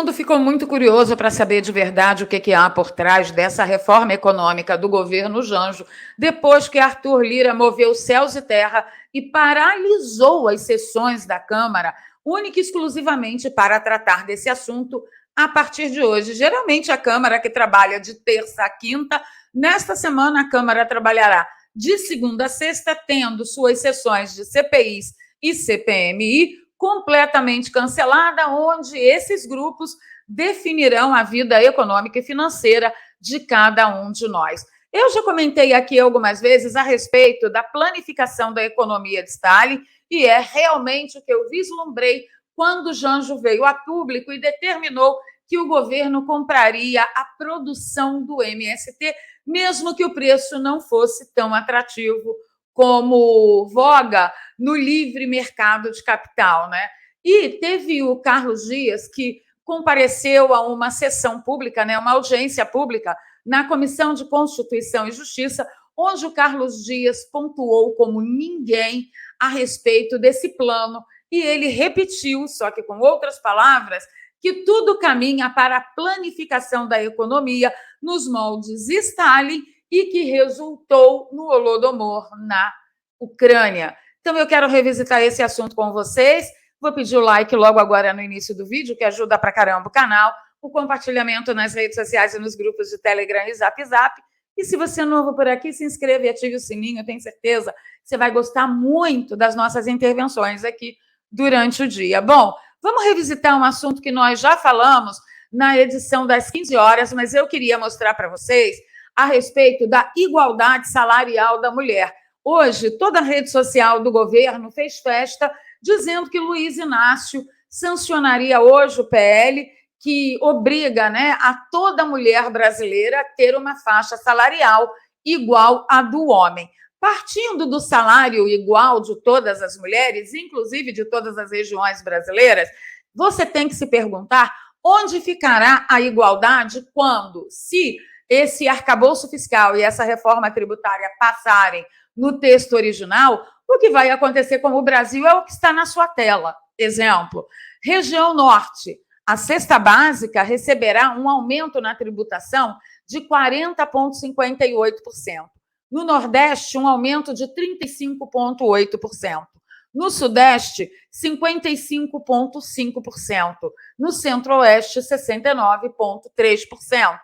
mundo ficou muito curioso para saber de verdade o que há por trás dessa reforma econômica do governo Janjo, depois que Arthur Lira moveu céus e terra e paralisou as sessões da Câmara, única e exclusivamente para tratar desse assunto a partir de hoje. Geralmente a Câmara, que trabalha de terça a quinta, nesta semana a Câmara trabalhará de segunda a sexta, tendo suas sessões de CPIs e CPMI completamente cancelada, onde esses grupos definirão a vida econômica e financeira de cada um de nós. Eu já comentei aqui algumas vezes a respeito da planificação da economia de Stalin, e é realmente o que eu vislumbrei quando Janjo veio a público e determinou que o governo compraria a produção do MST, mesmo que o preço não fosse tão atrativo como voga no livre mercado de capital, né? E teve o Carlos Dias, que compareceu a uma sessão pública, né, uma audiência pública, na Comissão de Constituição e Justiça, onde o Carlos Dias pontuou como ninguém a respeito desse plano, e ele repetiu, só que com outras palavras, que tudo caminha para a planificação da economia nos moldes Stalin e que resultou no Holodomor na Ucrânia. Então, eu quero revisitar esse assunto com vocês. Vou pedir o like logo agora no início do vídeo, que ajuda pra caramba o canal, o compartilhamento nas redes sociais e nos grupos de Telegram e Zap Zap. E se você é novo por aqui, se inscreva e ative o sininho. Eu tenho certeza que você vai gostar muito das nossas intervenções aqui durante o dia. Bom, vamos revisitar um assunto que nós já falamos na edição das 15 horas, mas eu queria mostrar para vocês a respeito da igualdade salarial da mulher. Hoje, toda a rede social do governo fez festa dizendo que Luiz Inácio sancionaria hoje o PL que obriga, né, a toda mulher brasileira a ter uma faixa salarial igual à do homem. Partindo do salário igual de todas as mulheres, inclusive de todas as regiões brasileiras, você tem que se perguntar onde ficará a igualdade quando, se esse arcabouço fiscal e essa reforma tributária passarem no texto original, o que vai acontecer com o Brasil é o que está na sua tela. Exemplo, região norte, a cesta básica receberá um aumento na tributação de 40,58%. No Nordeste, um aumento de 35,8%. No Sudeste, 55,5%. No Centro-Oeste, 69,3%.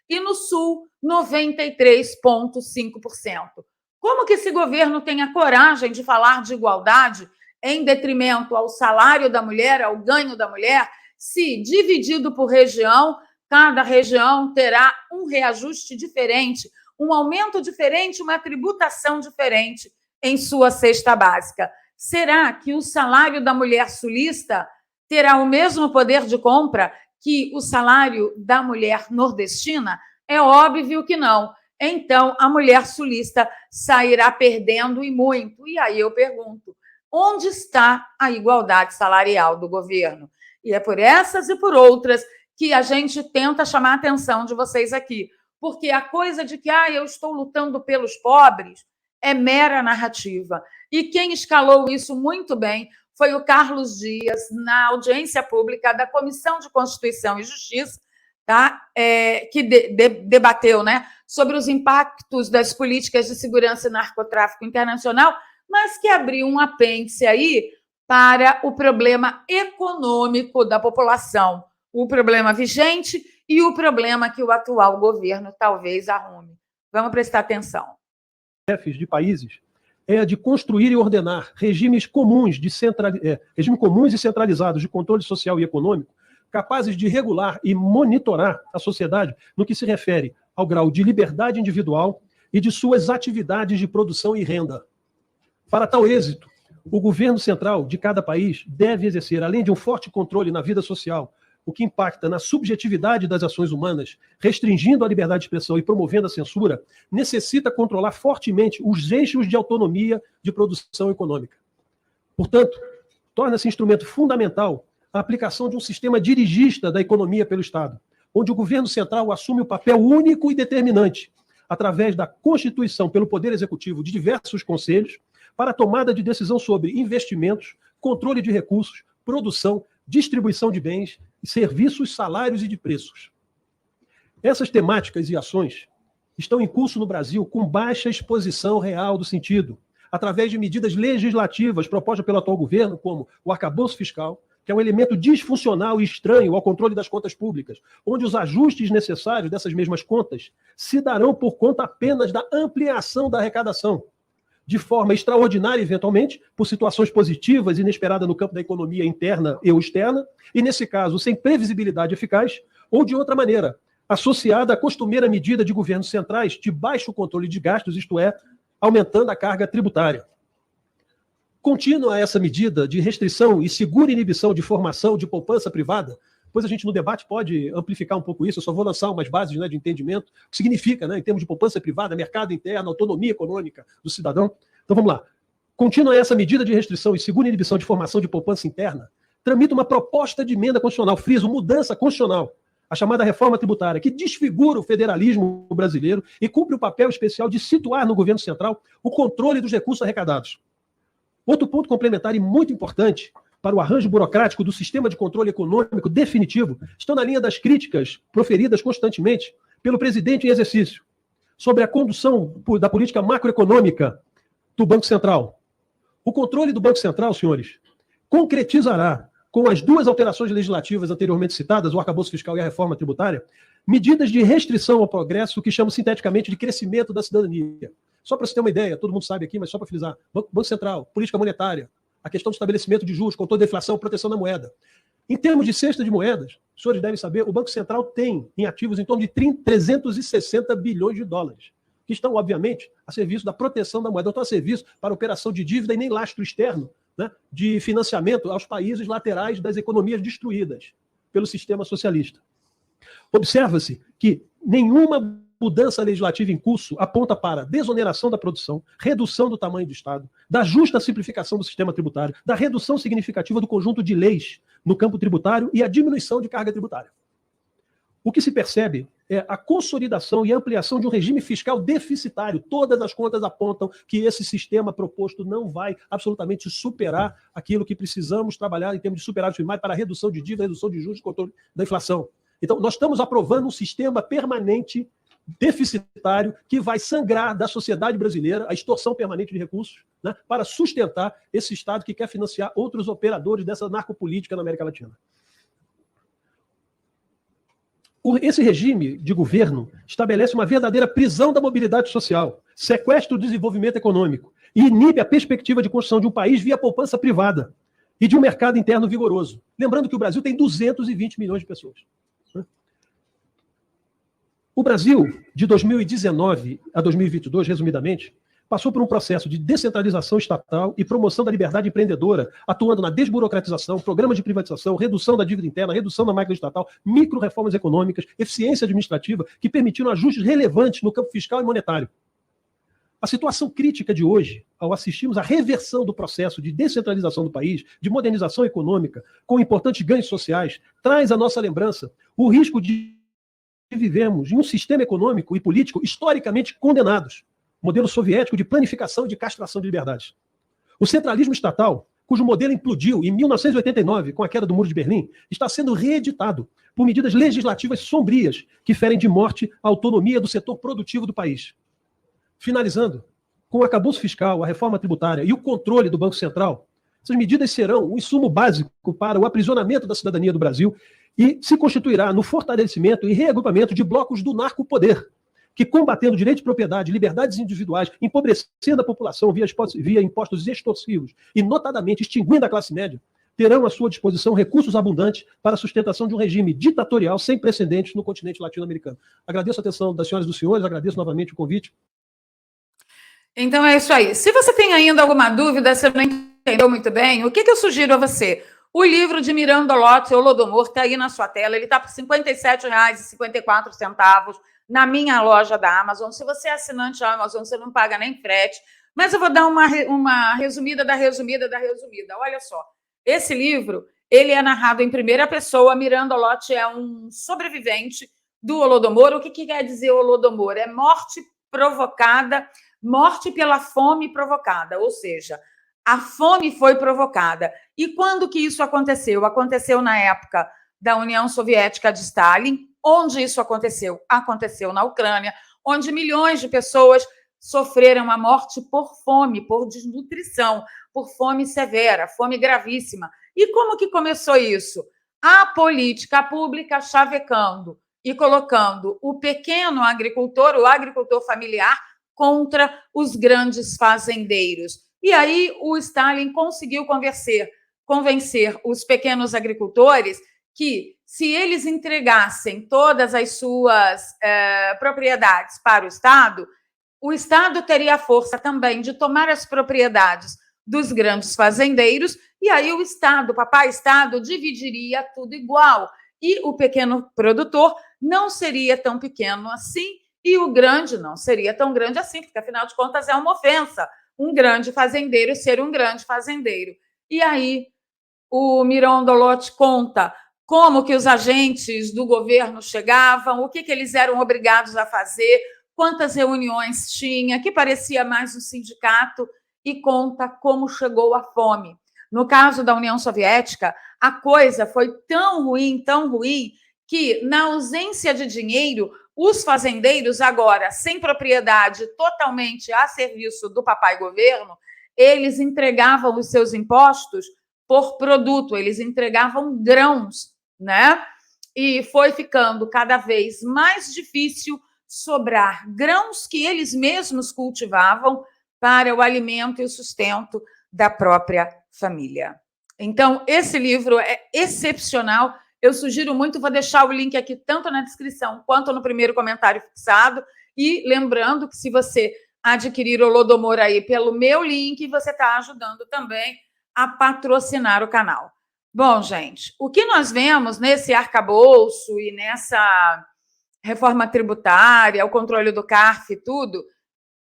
E no Sul, 93,5%. Como que esse governo tem a coragem de falar de igualdade em detrimento ao salário da mulher, ao ganho da mulher, se, dividido por região, cada região terá um reajuste diferente, um aumento diferente, uma tributação diferente em sua cesta básica? Será que o salário da mulher sulista terá o mesmo poder de compra que o salário da mulher nordestina? É óbvio que não. Então, a mulher sulista sairá perdendo e muito. E aí eu pergunto, onde está a igualdade salarial do governo? E é por essas e por outras que a gente tenta chamar a atenção de vocês aqui. Porque a coisa de que eu estou lutando pelos pobres é mera narrativa. E quem escalou isso muito bem foi o Carlos Dias, na audiência pública da Comissão de Constituição e Justiça, tá? Que debateu, né, sobre os impactos das políticas de segurança e narcotráfico internacional, mas que abriu um apêndice aí para o problema econômico da população, o problema vigente e o problema que o atual governo talvez arrume. Vamos prestar atenção. Chefes de países é a de construir e ordenar regimes comuns e centralizados de controle social e econômico, capazes de regular e monitorar a sociedade no que se refere ao grau de liberdade individual e de suas atividades de produção e renda. Para tal êxito, o governo central de cada país deve exercer, além de um forte controle na vida social, o que impacta na subjetividade das ações humanas, restringindo a liberdade de expressão e promovendo a censura, necessita controlar fortemente os eixos de autonomia de produção econômica. Portanto, torna-se instrumento fundamental a aplicação de um sistema dirigista da economia pelo Estado, onde o governo central assume o papel único e determinante, através da constituição pelo Poder Executivo de diversos conselhos, para a tomada de decisão sobre investimentos, controle de recursos, produção, distribuição de bens, serviços, salários e de preços. Essas temáticas e ações estão em curso no Brasil com baixa exposição real do sentido, através de medidas legislativas propostas pelo atual governo, como o arcabouço fiscal, que é um elemento disfuncional e estranho ao controle das contas públicas, onde os ajustes necessários dessas mesmas contas se darão por conta apenas da ampliação da arrecadação, de forma extraordinária, eventualmente, por situações positivas e inesperadas no campo da economia interna e ou externa, e, nesse caso, sem previsibilidade eficaz, ou de outra maneira, associada à costumeira medida de governos centrais de baixo controle de gastos, isto é, aumentando a carga tributária. Contínua essa medida de restrição e segura inibição de formação de poupança privada, pois a gente no debate pode amplificar um pouco isso, eu só vou lançar umas bases, né, de entendimento, o que significa, né, em termos de poupança privada, mercado interno, autonomia econômica do cidadão. Então vamos lá. Contínua essa medida de restrição e segura inibição de formação de poupança interna, tramita uma proposta de emenda constitucional, friso, mudança constitucional, a chamada reforma tributária, que desfigura o federalismo brasileiro e cumpre o papel especial de situar no governo central o controle dos recursos arrecadados. Outro ponto complementar e muito importante para o arranjo burocrático do sistema de controle econômico definitivo estão na linha das críticas proferidas constantemente pelo presidente em exercício sobre a condução da política macroeconômica do Banco Central. O controle do Banco Central, senhores, concretizará, com as duas alterações legislativas anteriormente citadas, o arcabouço fiscal e a reforma tributária, medidas de restrição ao progresso que chamam sinteticamente de crescimento da cidadania. Só para você ter uma ideia, todo mundo sabe aqui, mas só para frisar, Banco Central, política monetária, a questão do estabelecimento de juros, controle da inflação, proteção da moeda. Em termos de cesta de moedas, os senhores devem saber, o Banco Central tem em ativos em torno de 360 bilhões de dólares, que estão, obviamente, a serviço da proteção da moeda, não estão a serviço para operação de dívida e nem lastro externo, né, de financiamento aos países laterais das economias destruídas pelo sistema socialista. Observa-se que nenhuma mudança legislativa em curso aponta para desoneração da produção, redução do tamanho do Estado, da justa simplificação do sistema tributário, da redução significativa do conjunto de leis no campo tributário e a diminuição de carga tributária. O que se percebe é a consolidação e ampliação de um regime fiscal deficitário. Todas as contas apontam que esse sistema proposto não vai absolutamente superar aquilo que precisamos trabalhar em termos de superávit primário para a redução de dívida, redução de juros e controle da inflação. Então, nós estamos aprovando um sistema permanente deficitário que vai sangrar da sociedade brasileira a extorsão permanente de recursos, né, para sustentar esse Estado que quer financiar outros operadores dessa narcopolítica na América Latina. Esse regime de governo estabelece uma verdadeira prisão da mobilidade social, sequestra o desenvolvimento econômico e inibe a perspectiva de construção de um país via poupança privada e de um mercado interno vigoroso. Lembrando que o Brasil tem 220 milhões de pessoas. O Brasil, de 2019 a 2022, resumidamente, passou por um processo de descentralização estatal e promoção da liberdade empreendedora, atuando na desburocratização, programas de privatização, redução da dívida interna, redução da máquina estatal, micro-reformas econômicas, eficiência administrativa, que permitiram ajustes relevantes no campo fiscal e monetário. A situação crítica de hoje, ao assistirmos à reversão do processo de descentralização do país, de modernização econômica, com importantes ganhos sociais, traz à nossa lembrança o risco de vivermos em um sistema econômico e político historicamente condenados, modelo soviético de planificação e de castração de liberdades. O centralismo estatal, cujo modelo implodiu em 1989 com a queda do Muro de Berlim, está sendo reeditado por medidas legislativas sombrias que ferem de morte a autonomia do setor produtivo do país. Finalizando, com o arcabouço fiscal, a reforma tributária e o controle do Banco Central, essas medidas serão um insumo básico para o aprisionamento da cidadania do Brasil e se constituirá no fortalecimento e reagrupamento de blocos do narcopoder, que, combatendo direito de propriedade, liberdades individuais, empobrecendo a população via impostos extorsivos e, notadamente, extinguindo a classe média, terão à sua disposição recursos abundantes para a sustentação de um regime ditatorial sem precedentes no continente latino-americano. Agradeço a atenção das senhoras e dos senhores, agradeço novamente o convite. Então é isso aí. Se você tem ainda alguma dúvida, você não entendeu muito bem, o que eu sugiro a você? O livro de Miranda Lotz, Holodomor, está aí na sua tela. Ele está por R$ 57,54 na minha loja da Amazon. Se você é assinante da Amazon, você não paga nem frete. Mas eu vou dar uma resumida da resumida da resumida. Olha só, esse livro ele é narrado em primeira pessoa. Miranda Lotz é um sobrevivente do Holodomor. O que quer dizer Holodomor? É morte provocada, morte pela fome provocada, ou seja, a fome foi provocada. E quando que isso aconteceu? Aconteceu na época da União Soviética de Stalin. Onde isso aconteceu? Aconteceu na Ucrânia, onde milhões de pessoas sofreram a morte por fome, por desnutrição, por fome severa, fome gravíssima. E como que começou isso? A política pública chavecando e colocando o pequeno agricultor, o agricultor familiar, contra os grandes fazendeiros. E aí o Stalin conseguiu convencer os pequenos agricultores que, se eles entregassem todas as suas propriedades para o Estado teria a força também de tomar as propriedades dos grandes fazendeiros, e aí o Estado, o papai Estado, dividiria tudo igual. E o pequeno produtor não seria tão pequeno assim, e o grande não seria tão grande assim, porque, afinal de contas, é uma ofensa um grande fazendeiro ser um grande fazendeiro. E aí o Miron Dolot conta como que os agentes do governo chegavam, o que eles eram obrigados a fazer, quantas reuniões tinha, que parecia mais um sindicato, e conta como chegou a fome. No caso da União Soviética, a coisa foi tão ruim, que, na ausência de dinheiro, os fazendeiros, agora sem propriedade, totalmente a serviço do papai governo, eles entregavam os seus impostos por produto, eles entregavam grãos, né? E foi ficando cada vez mais difícil sobrar grãos que eles mesmos cultivavam para o alimento e o sustento da própria família. Então, esse livro é excepcional. Eu sugiro muito, vou deixar o link aqui tanto na descrição quanto no primeiro comentário fixado. E lembrando que, se você adquirir o Holodomor aí pelo meu link, você está ajudando também a patrocinar o canal. Bom, gente, o que nós vemos nesse arcabouço e nessa reforma tributária, o controle do CARF e tudo,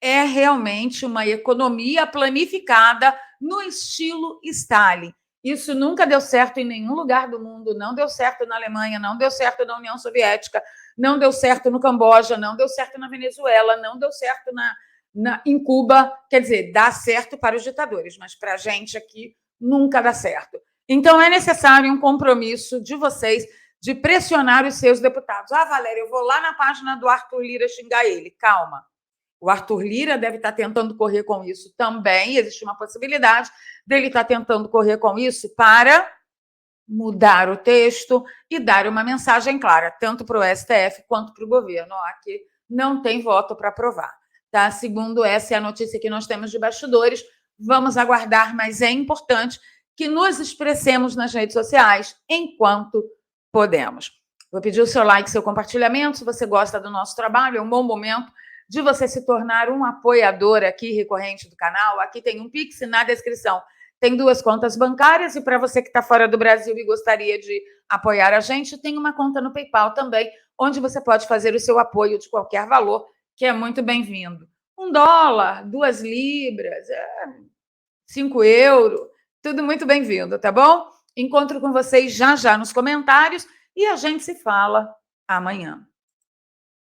é realmente uma economia planificada no estilo Stalin. Isso nunca deu certo em nenhum lugar do mundo, não deu certo na Alemanha, não deu certo na União Soviética, não deu certo no Camboja, não deu certo na Venezuela, não deu certo em Cuba. Quer dizer, dá certo para os ditadores, mas para a gente aqui nunca dá certo. Então, é necessário um compromisso de vocês de pressionar os seus deputados. Ah, Valéria, eu vou lá na página do Arthur Lira xingar ele. Calma. O Arthur Lira deve estar tentando correr com isso também. Existe uma possibilidade dele estar tentando correr com isso para mudar o texto e dar uma mensagem clara, tanto para o STF quanto para o governo. Aqui não tem voto para aprovar. Tá? Segundo essa é a notícia que nós temos de bastidores. Vamos aguardar, mas é importante que nos expressemos nas redes sociais enquanto podemos. Vou pedir o seu like, seu compartilhamento. Se você gosta do nosso trabalho, é um bom momento de você se tornar um apoiador aqui recorrente do canal. Aqui tem um Pix na descrição. Tem 2 contas bancárias, e para você que está fora do Brasil e gostaria de apoiar a gente, tem uma conta no PayPal também, onde você pode fazer o seu apoio de qualquer valor, que é muito bem-vindo. $1, 2 libras, 5 euros, tudo muito bem-vindo, tá bom? Encontro com vocês já nos comentários e a gente se fala amanhã.